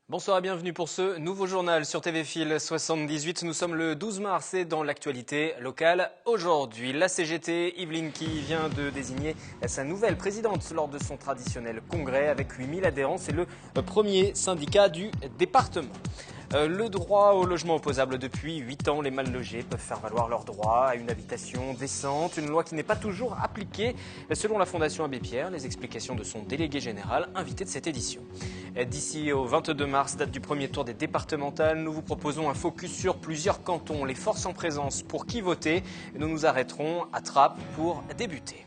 Bonsoir et bienvenue pour ce nouveau journal sur TV Fil 78. Nous sommes le 12 mars et dans l'actualité locale aujourd'hui, la CGT Yvelines qui vient de désigner sa nouvelle présidente lors de son traditionnel congrès avec 8000 adhérents. C'est le premier syndicat du département. Le droit au logement opposable depuis 8 ans, les mal logés peuvent faire valoir leur droit à une habitation décente, une loi qui n'est pas toujours appliquée selon la Fondation Abbé Pierre. Les explications de son délégué général invité de cette édition. D'ici au 22 mars, date du premier tour des départementales, nous vous proposons un focus sur plusieurs cantons, les forces en présence pour qui voter. Nous nous arrêterons à Trappes pour débuter.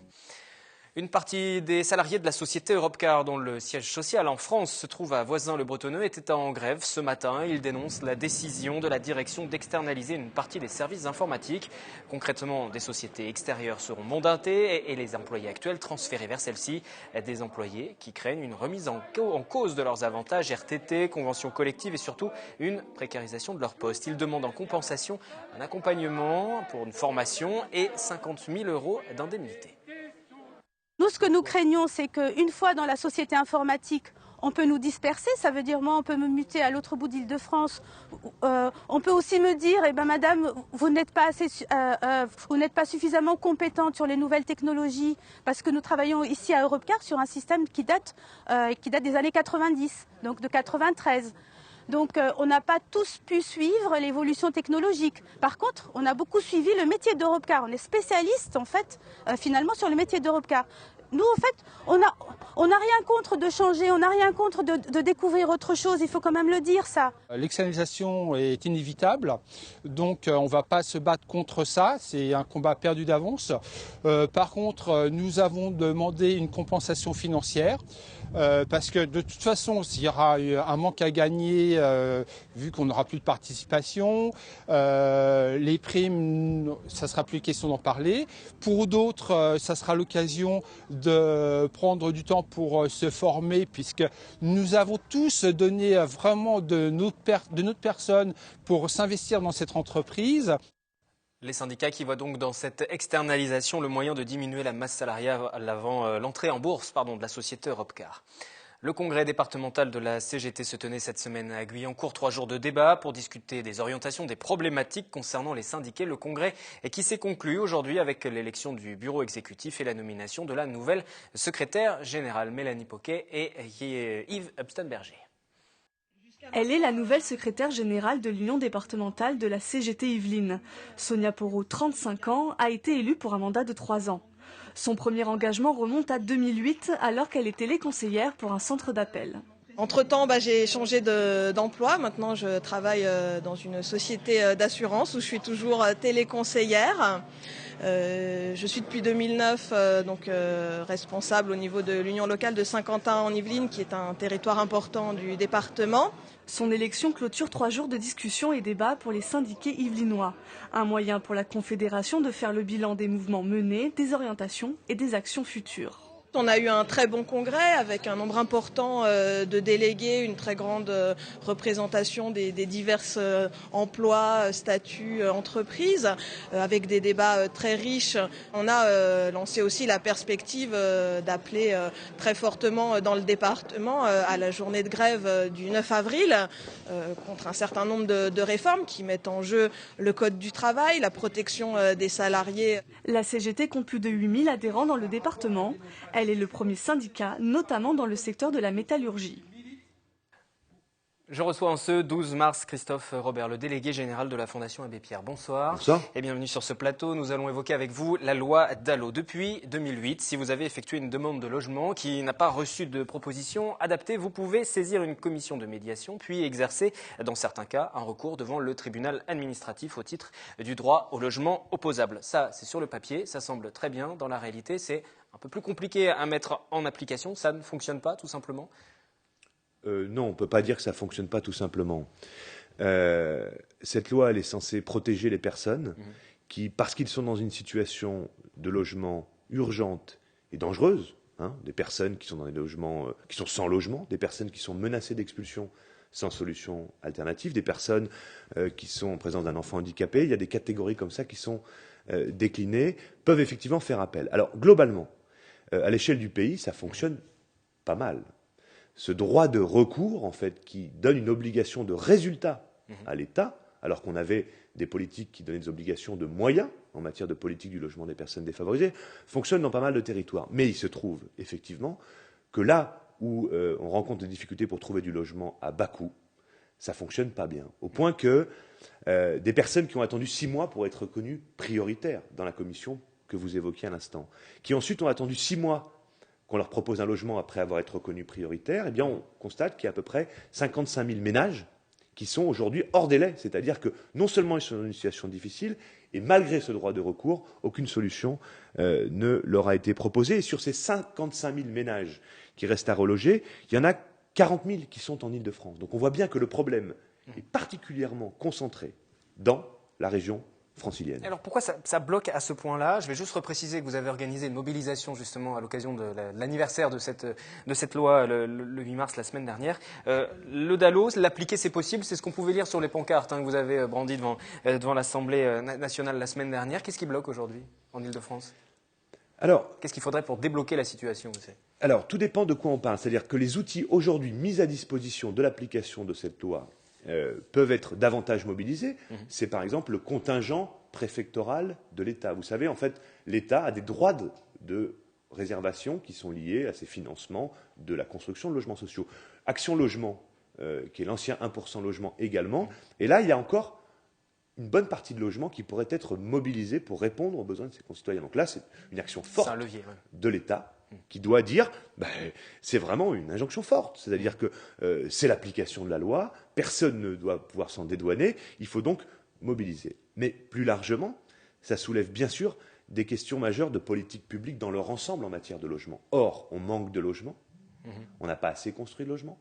Une partie des salariés de la société Europcar, dont le siège social en France se trouve à Voisins-le-Bretonneux, était en grève ce matin. Ils dénoncent la décision de la direction d'externaliser une partie des services informatiques. Concrètement, des sociétés extérieures seront mandatées et les employés actuels transférés vers celles-ci. Des employés qui craignent une remise en cause de leurs avantages RTT, conventions collectives et surtout une précarisation de leur poste. Ils demandent en compensation un accompagnement pour une formation et 50 000 € d'indemnité. Nous, ce que nous craignons, c'est qu'une fois dans la société informatique, on peut nous disperser. Ça veut dire, moi, on peut me muter à l'autre bout d'Île-de-France. On peut aussi me dire, eh ben, madame, vous n'êtes pas suffisamment compétente sur les nouvelles technologies, parce que nous travaillons ici à Europcar sur un système qui date des années 90, donc de 93. Donc on n'a pas tous pu suivre l'évolution technologique. Par contre, on a beaucoup suivi le métier d'Europcar. On est spécialiste, en fait, finalement, sur le métier d'Europcar. Nous, en fait, on n'a rien contre de changer, on n'a rien contre de découvrir autre chose, il faut quand même le dire, ça. L'externalisation est inévitable, donc on ne va pas se battre contre ça, c'est un combat perdu d'avance. Par contre, nous avons demandé une compensation financière, parce que de toute façon, s'il y aura un manque à gagner, vu qu'on n'aura plus de participation, les primes, ça ne sera plus question d'en parler. Pour d'autres, ça sera l'occasion de prendre du temps pour se former, puisque nous avons tous donné vraiment de notre personne pour s'investir dans cette entreprise. Les syndicats qui voient donc dans cette externalisation le moyen de diminuer la masse salariale avant l'entrée en bourse de la société Europcar. Le congrès départemental de la CGT se tenait cette semaine à Guyancourt. 3 jours de débat pour discuter des orientations, des problématiques concernant les syndiqués. Le congrès qui s'est conclu aujourd'hui avec l'élection du bureau exécutif et la nomination de la nouvelle secrétaire générale, Mélanie Poquet et Yves Upstenberger. Elle est la nouvelle secrétaire générale de l'Union départementale de la CGT Yvelines. Sonia Porot, 35 ans, a été élue pour un mandat de 3 ans. Son premier engagement remonte à 2008, alors qu'elle est téléconseillère pour un centre d'appel. Entre-temps, j'ai changé d'emploi. Maintenant, je travaille dans une société d'assurance où je suis toujours téléconseillère. Je suis depuis 2009 responsable au niveau de l'union locale de Saint-Quentin en Yvelines, qui est un territoire important du département. Son élection clôture 3 jours de discussions et débats pour les syndiqués yvelinois. Un moyen pour la Confédération de faire le bilan des mouvements menés, des orientations et des actions futures. On a eu un très bon congrès avec un nombre important de délégués, une très grande représentation des divers emplois, statuts, entreprises, avec des débats très riches. On a lancé aussi la perspective d'appeler très fortement dans le département à la journée de grève du 9 avril contre un certain nombre de réformes qui mettent en jeu le code du travail, la protection des salariés. La CGT compte plus de 8000 adhérents dans le département. Elle est le premier syndicat, notamment dans le secteur de la métallurgie. Je reçois en ce 12 mars Christophe Robert, le délégué général de la Fondation Abbé Pierre. Bonsoir. Bonsoir. Et bienvenue sur ce plateau. Nous allons évoquer avec vous la loi DALO. Depuis 2008, si vous avez effectué une demande de logement qui n'a pas reçu de proposition adaptée, vous pouvez saisir une commission de médiation, puis exercer, dans certains cas, un recours devant le tribunal administratif au titre du droit au logement opposable. Ça, c'est sur le papier, ça semble très bien. Dans la réalité, c'est un peu plus compliqué à mettre en application. Ça ne fonctionne pas, tout simplement. Non, on ne peut pas dire que ça ne fonctionne pas tout simplement. Cette loi, elle est censée protéger les personnes qui, parce qu'ils sont dans une situation de logement urgente et dangereuse, des personnes qui sont dans des logements, qui sont sans logement, des personnes qui sont menacées d'expulsion sans solution alternative, des personnes qui sont en présence d'un enfant handicapé. Il y a des catégories comme ça qui sont déclinées, peuvent effectivement faire appel. Alors, globalement, à l'échelle du pays, ça fonctionne pas mal. Ce droit de recours, en fait, qui donne une obligation de résultat à l'État, alors qu'on avait des politiques qui donnaient des obligations de moyens en matière de politique du logement des personnes défavorisées, fonctionne dans pas mal de territoires. Mais il se trouve, effectivement, que là où on rencontre des difficultés pour trouver du logement à bas coût, ça ne fonctionne pas bien. Au point que des personnes qui ont attendu 6 mois pour être reconnues prioritaires dans la commission que vous évoquiez à l'instant, qui ensuite ont attendu 6 mois qu'on leur propose un logement après avoir été reconnus prioritaires, eh bien on constate qu'il y a à peu près 55 000 ménages qui sont aujourd'hui hors délai. C'est-à-dire que non seulement ils sont dans une situation difficile, et malgré ce droit de recours, aucune solution ne leur a été proposée. Et sur ces 55 000 ménages qui restent à reloger, il y en a 40 000 qui sont en Île-de-France. Donc on voit bien que le problème est particulièrement concentré dans la région francilienne. Alors pourquoi ça bloque à ce point-là? Je vais juste repréciser que vous avez organisé une mobilisation justement à l'occasion de l'anniversaire de cette loi le 8 mars, la semaine dernière. Le DALO, l'appliquer c'est possible, c'est ce qu'on pouvait lire sur les pancartes que vous avez brandies devant l'Assemblée nationale la semaine dernière. Qu'est-ce qui bloque aujourd'hui en Île-de-France? Alors, qu'est-ce qu'il faudrait pour débloquer la situation? Alors, tout dépend de quoi on parle. C'est-à-dire que les outils aujourd'hui mis à disposition de l'application de cette loi peuvent être davantage mobilisés. C'est par exemple le contingent préfectoral de l'État. Vous savez, en fait, l'État a des droits de réservation qui sont liés à ses financements de la construction de logements sociaux. Action Logement, qui est l'ancien 1% logement également. Et là, il y a encore une bonne partie de logements qui pourraient être mobilisés pour répondre aux besoins de ses concitoyens. Donc là, c'est une action forte de l'État qui doit dire, c'est vraiment une injonction forte, c'est-à-dire que c'est l'application de la loi, personne ne doit pouvoir s'en dédouaner, il faut donc mobiliser. Mais plus largement, ça soulève bien sûr des questions majeures de politique publique dans leur ensemble en matière de logement. Or, on manque de logements, on n'a pas assez construit de logements,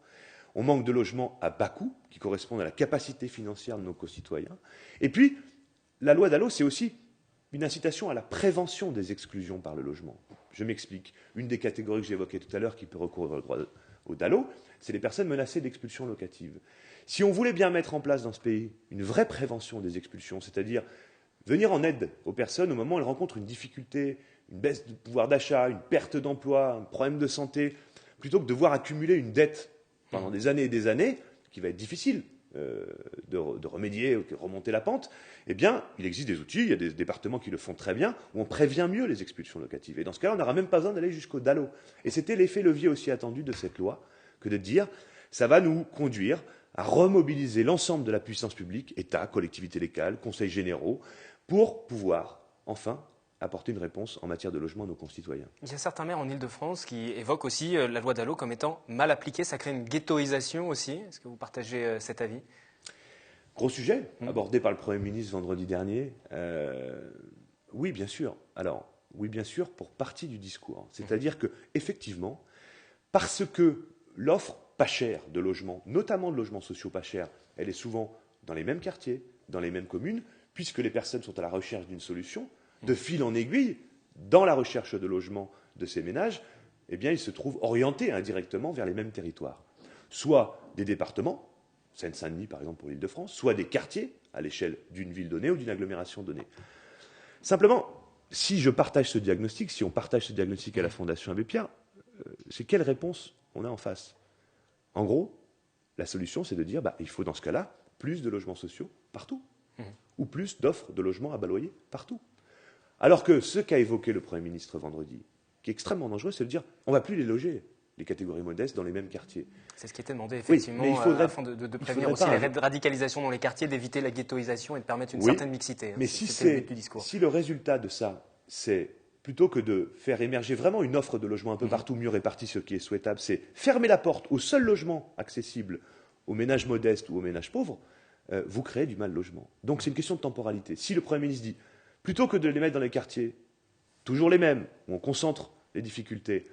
on manque de logements à bas coût, qui correspondent à la capacité financière de nos concitoyens, et puis, la loi DALO, c'est aussi une incitation à la prévention des exclusions par le logement. Je m'explique. Une des catégories que j'évoquais tout à l'heure qui peut recourir au droit au DALO, c'est les personnes menacées d'expulsion locative. Si on voulait bien mettre en place dans ce pays une vraie prévention des expulsions, c'est-à-dire venir en aide aux personnes au moment où elles rencontrent une difficulté, une baisse de pouvoir d'achat, une perte d'emploi, un problème de santé, plutôt que de voir accumuler une dette pendant des années, qui va être difficile de remédier ou de remonter la pente, eh bien, il existe des outils, il y a des départements qui le font très bien, où on prévient mieux les expulsions locatives. Et dans ce cas-là, on n'aura même pas besoin d'aller jusqu'au DALO. Et c'était l'effet levier aussi attendu de cette loi, que de dire, ça va nous conduire à remobiliser l'ensemble de la puissance publique, État, collectivités locales, conseils généraux, pour pouvoir, enfin, apporter une réponse en matière de logement à nos concitoyens. Il y a certains maires en Île-de-France qui évoquent aussi la loi DALO comme étant mal appliquée. Ça crée une ghettoisation aussi. Est-ce que vous partagez cet avis? Gros sujet, abordé par le Premier ministre vendredi dernier. Oui, bien sûr. Alors, oui, bien sûr, pour partie du discours. C'est-à-dire que, effectivement, parce que l'offre pas chère de logements, notamment de logements sociaux pas chers, elle est souvent dans les mêmes quartiers, dans les mêmes communes, puisque les personnes sont à la recherche d'une solution, de fil en aiguille, dans la recherche de logement de ces ménages, eh bien, ils se trouvent orientés indirectement vers les mêmes territoires. Soit des départements, Seine-Saint-Denis par exemple pour l'Île-de-France, soit des quartiers à l'échelle d'une ville donnée ou d'une agglomération donnée. Simplement, si je partage ce diagnostic, si on partage ce diagnostic à la Fondation Abbé Pierre, c'est quelle réponse on a en face? En gros, la solution, c'est de dire il faut dans ce cas-là plus de logements sociaux partout, ou plus d'offres de logements à bas loyer partout. Alors que ce qu'a évoqué le Premier ministre vendredi, qui est extrêmement dangereux, c'est de dire on ne va plus les loger, les catégories modestes, dans les mêmes quartiers. C'est ce qui était demandé, effectivement, oui, mais afin de prévenir aussi les radicalisations dans les quartiers, d'éviter la ghettoisation et de permettre une certaine mixité. Mais si le résultat de ça, c'est plutôt que de faire émerger vraiment une offre de logement un peu partout, mieux répartie, ce qui est souhaitable, c'est fermer la porte au seul logement accessible aux ménages modestes ou aux ménages pauvres, vous créez du mal logement. Donc c'est une question de temporalité. Si le Premier ministre dit plutôt que de les mettre dans les quartiers, toujours les mêmes, où on concentre les difficultés,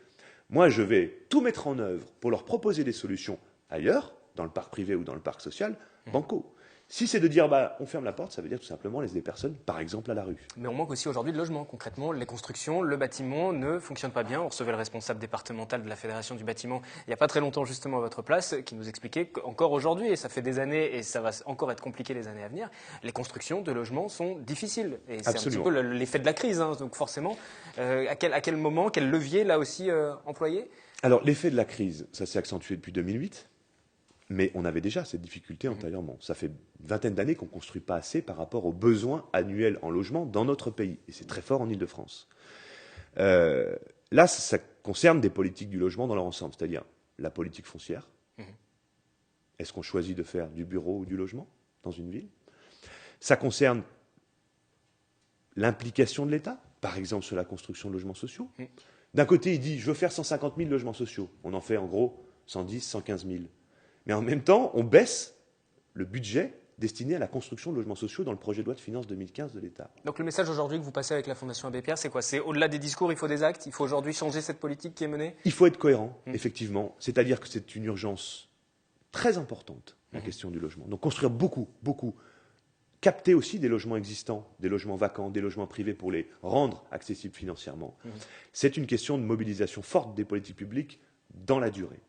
moi je vais tout mettre en œuvre pour leur proposer des solutions ailleurs, dans le parc privé ou dans le parc social, banco. Si c'est de dire on ferme la porte, ça veut dire tout simplement laisser des personnes, par exemple, à la rue. Mais on manque aussi aujourd'hui de logements. Concrètement, les constructions, le bâtiment ne fonctionne pas bien. On recevait le responsable départemental de la Fédération du bâtiment il n'y a pas très longtemps justement à votre place qui nous expliquait qu'encore aujourd'hui, et ça fait des années et ça va encore être compliqué les années à venir, les constructions de logements sont difficiles. Et c'est Absolument. un petit peu l'effet de la crise. Donc forcément, à quel moment, quel levier là aussi employé? Alors l'effet de la crise, ça s'est accentué depuis 2008. Mais on avait déjà cette difficulté antérieurement. Ça fait une vingtaine d'années qu'on ne construit pas assez par rapport aux besoins annuels en logement dans notre pays. Et c'est très fort en Ile-de-France. Là, ça concerne des politiques du logement dans leur ensemble, c'est-à-dire la politique foncière. Est-ce qu'on choisit de faire du bureau ou du logement dans une ville? Ça concerne l'implication de l'État, par exemple sur la construction de logements sociaux. D'un côté, il dit « je veux faire 150 000 logements sociaux ». On en fait en gros 110, 115 000. Mais en même temps, on baisse le budget destiné à la construction de logements sociaux dans le projet de loi de finances 2015 de l'État. Donc le message aujourd'hui que vous passez avec la Fondation Abbé Pierre, c'est quoi? C'est au-delà des discours, il faut des actes? Il faut aujourd'hui changer cette politique qui est menée? Il faut être cohérent, effectivement. C'est-à-dire que c'est une urgence très importante, la question du logement. Donc construire beaucoup, beaucoup. Capter aussi des logements existants, des logements vacants, des logements privés pour les rendre accessibles financièrement. C'est une question de mobilisation forte des politiques publiques dans la durée.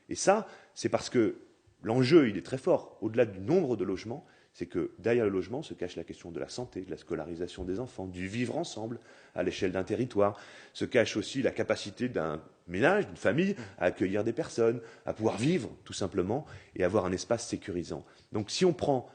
Et ça, c'est parce que l'enjeu, il est très fort. Au-delà du nombre de logements, c'est que derrière le logement se cache la question de la santé, de la scolarisation des enfants, du vivre ensemble à l'échelle d'un territoire. Se cache aussi la capacité d'un ménage, d'une famille, à accueillir des personnes, à pouvoir vivre, tout simplement, et avoir un espace sécurisant. Donc si on prend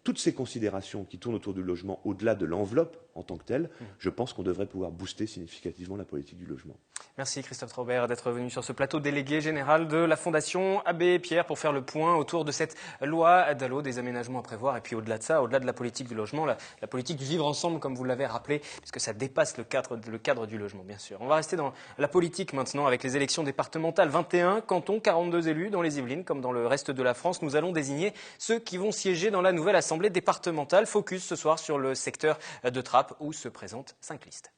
toutes ces considérations qui tournent autour du logement, au-delà de l'enveloppe en tant que telle, je pense qu'on devrait pouvoir booster significativement la politique du logement. Merci Christophe Traubert d'être venu sur ce plateau, délégué général de la Fondation Abbé Pierre, pour faire le point autour de cette loi Dalo, des aménagements à prévoir, et puis au-delà de ça, au-delà de la politique du logement, la politique du vivre ensemble, comme vous l'avez rappelé, puisque ça dépasse le cadre du logement, bien sûr. On va rester dans la politique maintenant, avec les élections départementales. 21 cantons, 42 élus dans les Yvelines, comme dans le reste de la France. Nous allons désigner ceux qui vont siéger dans la nouvelle assemblée départementale. Focus ce soir sur le secteur de Trappes, où se présentent 5 listes.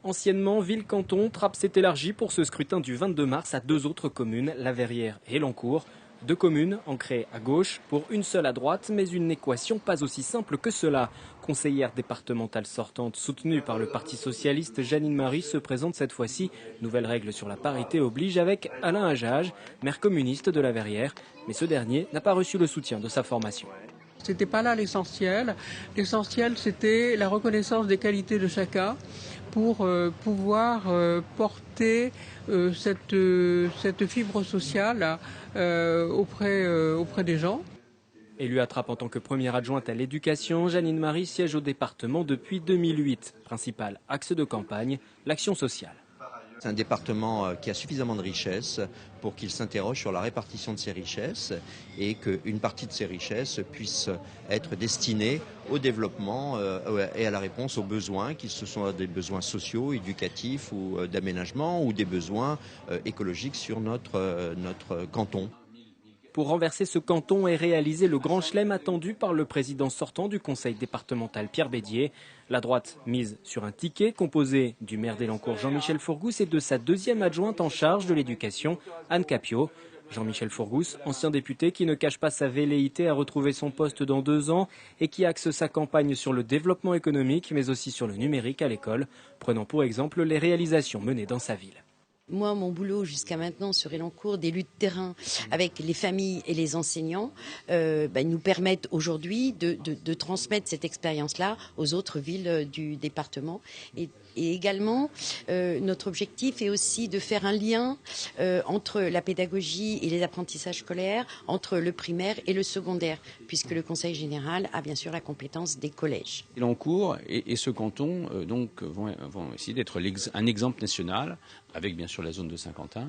Anciennement ville-canton, Trappes s'est élargie pour ce scrutin du 22 mars à 2 autres communes, La Verrière et Elancourt. 2 communes ancrées à gauche pour une seule à droite, mais une équation pas aussi simple que cela. Conseillère départementale sortante soutenue par le Parti socialiste, Jeannine Marie se présente cette fois-ci. Nouvelle règle sur la parité oblige avec Alain Hajaj, maire communiste de La Verrière. Mais ce dernier n'a pas reçu le soutien de sa formation. C'était pas là l'essentiel. L'essentiel, c'était la reconnaissance des qualités de chacun pour pouvoir porter cette fibre sociale auprès des gens. Élue à Trappes en tant que première adjointe à l'éducation, Jeannine Marie siège au département depuis 2008. Principal axe de campagne, l'action sociale. C'est un département qui a suffisamment de richesses pour qu'il s'interroge sur la répartition de ces richesses et qu'une partie de ces richesses puisse être destinée au développement et à la réponse aux besoins, qu'ils ce soit des besoins sociaux, éducatifs ou d'aménagement ou des besoins écologiques sur notre canton. Pour renverser ce canton et réaliser le grand chelem attendu par le président sortant du conseil départemental Pierre Bédier. La droite mise sur un ticket composé du maire d'Elancourt Jean-Michel Fourgousse et de sa deuxième adjointe en charge de l'éducation, Anne Capio. Jean-Michel Fourgousse, ancien député qui ne cache pas sa velléité à retrouver son poste dans 2 ans et qui axe sa campagne sur le développement économique mais aussi sur le numérique à l'école, prenant pour exemple les réalisations menées dans sa ville. Moi, mon boulot jusqu'à maintenant sur Elancourt, des luttes de terrain avec les familles et les enseignants, nous permettent aujourd'hui de transmettre cette expérience-là aux autres villes du département. Et également, notre objectif est aussi de faire un lien entre la pédagogie et les apprentissages scolaires, entre le primaire et le secondaire, puisque le Conseil général a bien sûr la compétence des collèges. Elancourt et ce canton vont essayer d'être un exemple national, avec bien sûr la zone de Saint-Quentin,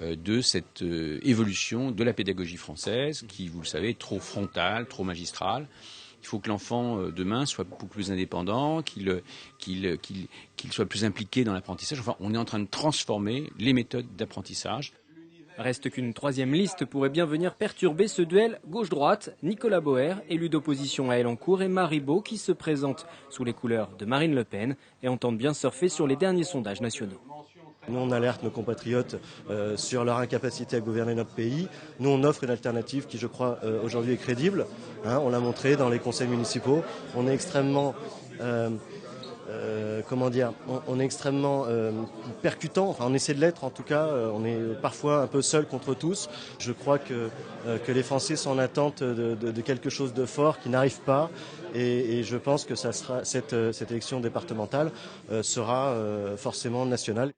de cette évolution de la pédagogie française, qui, vous le savez, est trop frontale, trop magistrale. Il faut que l'enfant, demain, soit beaucoup plus indépendant, qu'il soit plus impliqué dans l'apprentissage. Enfin, on est en train de transformer les méthodes d'apprentissage. Reste qu'une 3e liste pourrait bien venir perturber ce duel gauche-droite. Nicolas Boer, élu d'opposition à Elancourt, et Marie Beau, qui se présente sous les couleurs de Marine Le Pen et entendent bien surfer sur les derniers sondages nationaux. Nous, on alerte nos compatriotes sur leur incapacité à gouverner notre pays. Nous, on offre une alternative qui, je crois, aujourd'hui est crédible. On l'a montré dans les conseils municipaux. On est extrêmement... on est extrêmement percutant, enfin on essaie de l'être en tout cas, on est parfois un peu seul contre tous. Je crois que les Français sont en attente de quelque chose de fort qui n'arrive pas et je pense que ça sera, cette élection départementale sera forcément nationale.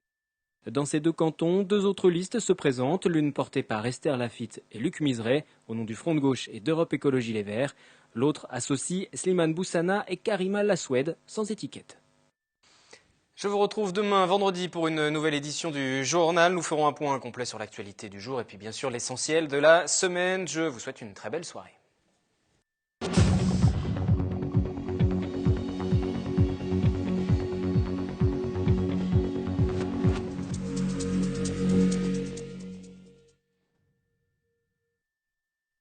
Dans ces deux cantons, deux autres listes se présentent, l'une portée par Esther Laffitte et Luc Miseret, au nom du Front de gauche et d'Europe Écologie Les Verts. L'autre associe Slimane Boussana et Karima Lassoued, sans étiquette. Je vous retrouve demain vendredi pour une nouvelle édition du journal. Nous ferons un point complet sur l'actualité du jour et puis bien sûr l'essentiel de la semaine. Je vous souhaite une très belle soirée.